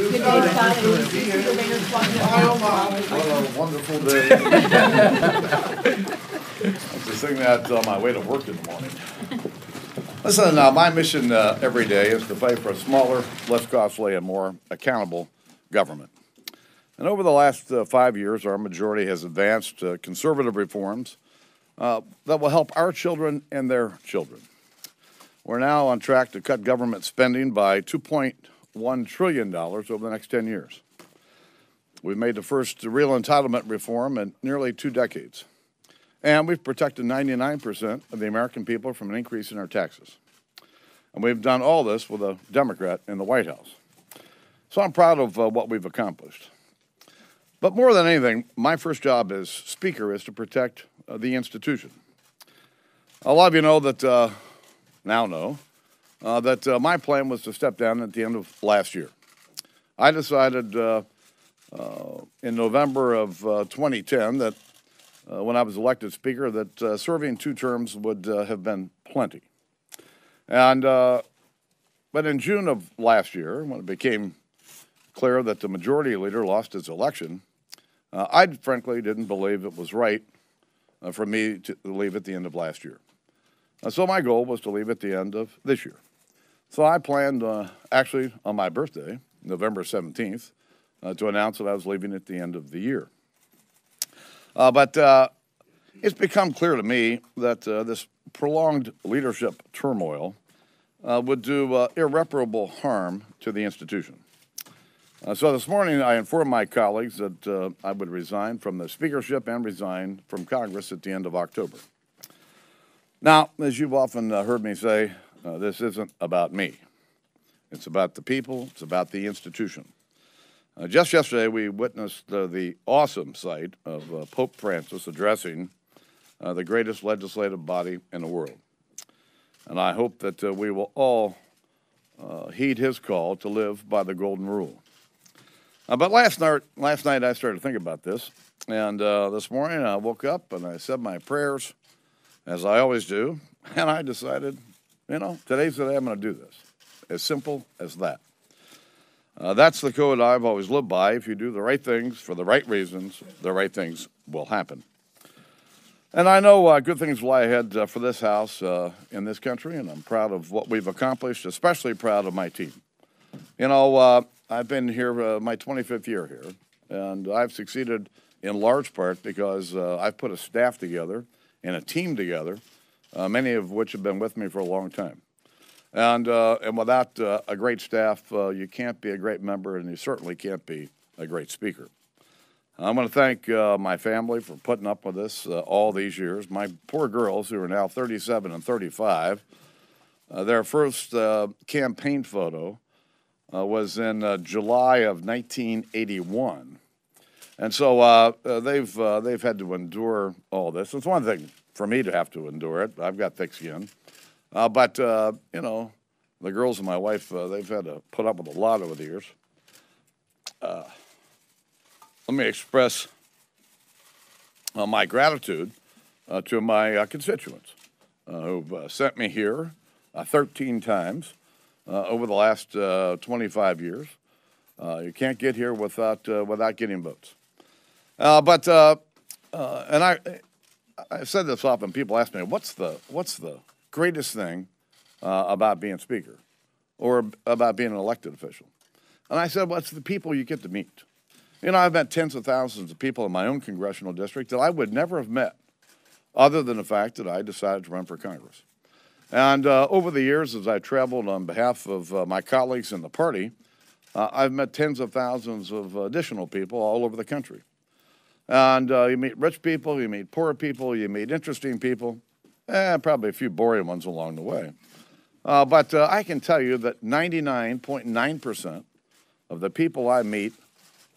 Good day, Scott. Speaker Boehner's walking around. What a wonderful day. I was sing that on my way to work in the morning. Listen, my mission every day is to fight for a smaller, less costly, and more accountable government. And over the last 5 years, our majority has advanced conservative reforms that will help our children and their children. We're now on track to cut government spending by $2.1 trillion over the next 10 years. We've made the first real entitlement reform in nearly 2 decades. And we've protected 99% of the American people from an increase in our taxes. And we've done all this with a Democrat in the White House. So I'm proud of what we've accomplished. But more than anything, my first job as Speaker is to protect the institution. A lot of you know that, my plan was to step down at the end of last year. I decided in November of 2010 that when I was elected Speaker that serving 2 terms would have been plenty. And but in June of last year, when it became clear that the majority leader lost his election, I frankly didn't believe it was right for me to leave at the end of last year. So my goal was to leave at the end of this year. So I planned, actually on my birthday, November 17th, to announce that I was leaving at the end of the year. But it's become clear to me that this prolonged leadership turmoil would do irreparable harm to the institution. So this morning I informed my colleagues that I would resign from the speakership and resign from Congress at the end of October. Now, as you've often heard me say, this isn't about me. It's about the people. It's about the institution. Just yesterday, we witnessed the awesome sight of Pope Francis addressing the greatest legislative body in the world. And I hope that we will all heed his call to live by the golden rule. But last night I started to think about this. And this morning I woke up and I said my prayers, as I always do. And I decided, today's the day I'm going to do this. As simple as that. That's the code I've always lived by. If you do the right things for the right reasons, the right things will happen. And I know good things lie ahead for this House in this country, and I'm proud of what we've accomplished, especially proud of my team. I've been here my 25th year here, and I've succeeded in large part because I've put a staff together and a team together, many of which have been with me for a long time. And without a great staff, you can't be a great member, and you certainly can't be a great speaker. I want to thank my family for putting up with this all these years. My poor girls, who are now 37 and 35, their first campaign photo was in July of 1981. And so they've had to endure all this. It's one thing for me to have to endure it. I've got thick skin. But the girls and my wife, they've had to put up with a lot over the years. Let me express my gratitude to my constituents who've sent me here 13 times over the last 25 years. You can't get here without getting votes. And I've said this often. People ask me, what's the greatest thing about being speaker or about being an elected official? And I said, well, it's the people you get to meet. I've met tens of thousands of people in my own congressional district that I would never have met other than the fact that I decided to run for Congress. And over the years, as I traveled on behalf of my colleagues in the party, I've met tens of thousands of additional people all over the country. And you meet rich people, you meet poor people, you meet interesting people, and probably a few boring ones along the way. But I can tell you that 99.9% of the people I meet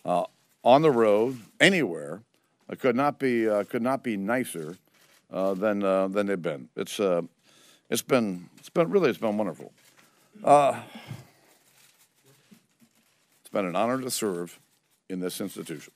on the road, anywhere, could not be nicer than they've been. It's been wonderful. It's been an honor to serve in this institution.